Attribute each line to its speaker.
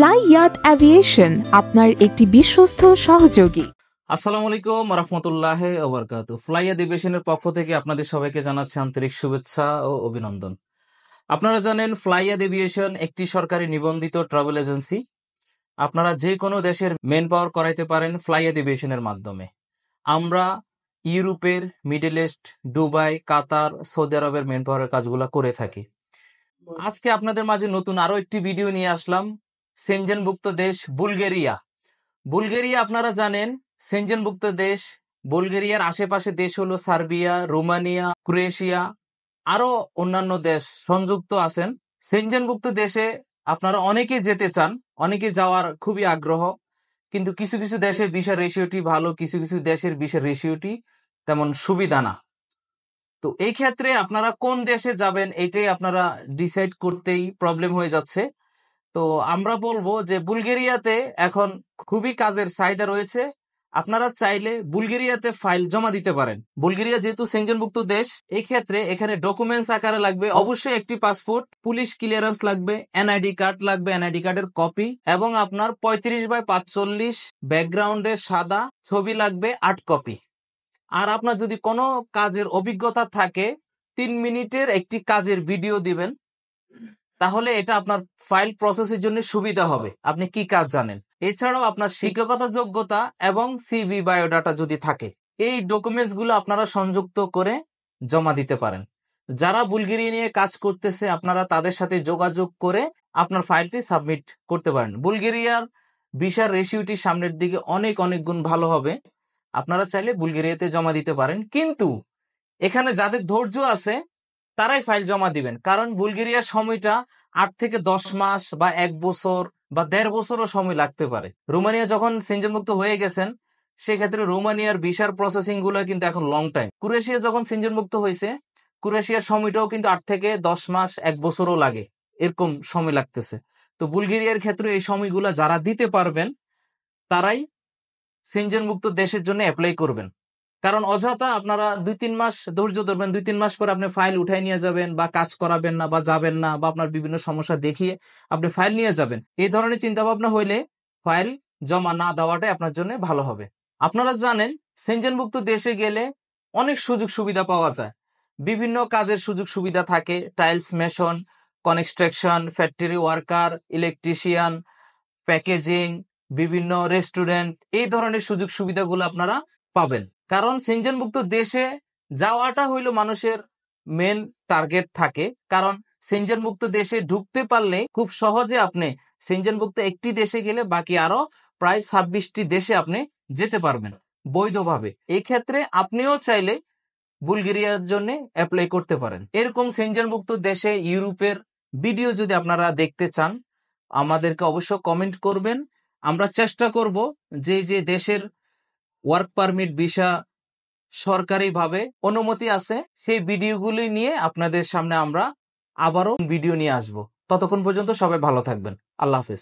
Speaker 1: ফ্লাইয়াত aviation আপনার একটি বিশ্বস্ত সহযোগী।
Speaker 2: আসসালামু আলাইকুম রাহমাতুল্লাহি ওয়া বারাকাতুহু। ফ্লাইয়াত অ্যাভিয়েশনের পক্ষ থেকে আপনাদের সবাইকে জানাচ্ছি আন্তরিক শুভেচ্ছা ও অভিনন্দন। আপনারা জানেন ফ্লাইয়াত অ্যাভিয়েশন একটি সরকারি নিবন্ধিত ট্রাভেল এজেন্সি। আপনারা যে কোনো দেশের মেন পাওয়ার করাইতে পারেন ফ্লাইয়াত অ্যাভিয়েশনের মাধ্যমে। আমরা ইউরোপের, মিডল ইস্ট, দুবাই, কাতার, সৌদি আরবের মেন পাওয়ারের কাজগুলো করে থাকি। আজকে আপনাদের মাঝে নতুন আরো একটি ভিডিও নিয়ে আসলাম। সেনজেনভুক্ত দেশ বুলগেরিয়া। বুলগেরিয়া আপনারা জানেন সেনজেনভুক্ত দেশ। বুলগেরিয়ার আশেপাশে দেশ হলো সার্বিয়া, রোমানিয়া, ক্রোয়েশিয়া, আরো অন্যান্য দেশ সংযুক্ত আছেন। সেনজেনভুক্ত দেশে আপনারা অনেকে যেতে চান, অনেকে যাওয়ার খুবই আগ্রহ, কিন্তু কিছু কিছু দেশের ভিসা রেশিওটি ভালো, কিছু কিছু দেশের ভিসা রেশিওটি তেমন সুবিধা না। তো এই ক্ষেত্রে আপনারা কোন দেশে যাবেন এটাই আপনারা ডিসাইড করতেই প্রবলেম হয়ে যাচ্ছে। তো আমরা বলবো যে বুলগেরিয়াতে এখন খুবই কাজের চাহিদা রয়েছে। আপনারা চাইলে বুলগেরিয়াতে ফাইল জমা দিতে পারেন। বুলগেরিয়া যেহেতু সেনজেনভুক্ত দেশ, এই ক্ষেত্রে এখানে ডকুমেন্টস আকারে লাগবে অবশ্যই একটি পাসপোর্ট, পুলিশ ক্লিয়ারেন্স লাগবে, এনআইডি কার্ড লাগবে, এনআইডি কার্ডের কপি, এবং আপনার 35x45 ব্যাকগ্রাউন্ডে সাদা ছবি লাগবে 8 কপি। আর আপনার যদি কোনো কাজের অভিজ্ঞতা থাকে 3 মিনিটের একটি কাজের ভিডিও দিবেন, তাহলে এটা আপনার ফাইল প্রসেসের জন্য সুবিধা হবে। আপনি কি কাজ জানেন, এছাড়াও আপনার শিক্ষকতা যোগ্যতা এবং সিভি বায়োডাটা যদি থাকে, এই ডকুমেন্টস গুলো আপনারা সংযুক্ত করে জমা দিতে পারেন। যারা বুলগেরিয়া নিয়ে কাজ করতেছে আপনারা তাদের সাথে যোগাযোগ করে আপনার ফাইলটি সাবমিট করতে পারেন। বুলগেরিয়ার ভিসার রেশিওটি সামনের দিকে অনেক অনেক গুণ ভালো হবে। আপনারা চাইলে বুলগেরিয়াতে জমা দিতে পারেন, কিন্তু এখানে যাদের ধৈর্য আছে তারাই ফাইল জমা দিবেন, কারণ বুলগেরিয়ার সময়টা 8 থেকে 10 মাস বা 1 বছর বা 1.5 বছরও সময় লাগতে পারে। রোমানিয়া যখন সেনজেনভুক্ত হয়ে গেছেন সেক্ষেত্রে রোমানিয়ার ভিসার প্রসেসিং গুলো কিন্তু এখন লং টাইম। ক্রোয়েশিয়া যখন সেনজেনভুক্ত হয়েছে, ক্রোয়েশিয়ার সময়টাও কিন্তু 8 থেকে 10 মাস 1 বছরও লাগে, এরকম সময় লাগতেছে। তো বুলগেরিয়ার ক্ষেত্রে এই সময়গুলো যারা দিতে পারবেন তারাই সেনজেনভুক্ত দেশের জন্য অ্যাপ্লাই করবেন। কারণ অযথা আপনারা 2-3 মাস ধৈর্য ধরবেন, 2-3 মাস পর আপনি ফাইল উঠাই নিয়ে যাবেন বা কাজ করাবেন না বা যাবেন না, বা আপনার বিভিন্ন সমস্যা দেখিয়ে আপনি ফাইল নিয়ে যাবেন, এই ধরনের চিন্তা ভাবনা হইলে ফাইল জমা না দেওয়াটাই আপনার জন্য ভালো হবে। আপনারা জানেন সেনজেনভুক্ত দেশে গেলে অনেক সুযোগ সুবিধা পাওয়া যায়, বিভিন্ন কাজের সুযোগ সুবিধা থাকে। Tiles mason, construction, factory worker, electrician, packaging, বিভিন্ন রেস্টুরেন্ট, এই ধরনের সুযোগ সুবিধাগুলো আপনারা পাবেন। কারণ সেনজেনভুক্ত দেশে যাওয়াটা হইল মানুষের মেন টার্গেট থাকে, কারণ সেনজেনভুক্ত দেশে ঢুকতে পারলে খুব সহজে আপনি সেনজেনভুক্ত একটি দেশে গেলে বাকি আরো প্রায় 26টি দেশে আপনি যেতে পারবেন বৈধভাবে। এই ক্ষেত্রে আপনিও চাইলে বুলগেরিয়ার জন্য অ্যাপ্লাই করতে পারেন। এরকম সেনজেনভুক্ত দেশে ইউরোপের ভিডিও যদি আপনারা দেখতে চান আমাদেরকে অবশ্য কমেন্ট করবেন। আমরা চেষ্টা করব যে যে দেশের ওয়ার্ক পারমিট, ভিসা সরকারিভাবে অনুমতি আছে সেই ভিডিওগুলি নিয়ে আপনাদের সামনে আমরা আবারও ভিডিও নিয়ে আসব। ততক্ষণ পর্যন্ত সবাই ভালো থাকবেন। আল্লাহ হাফেজ।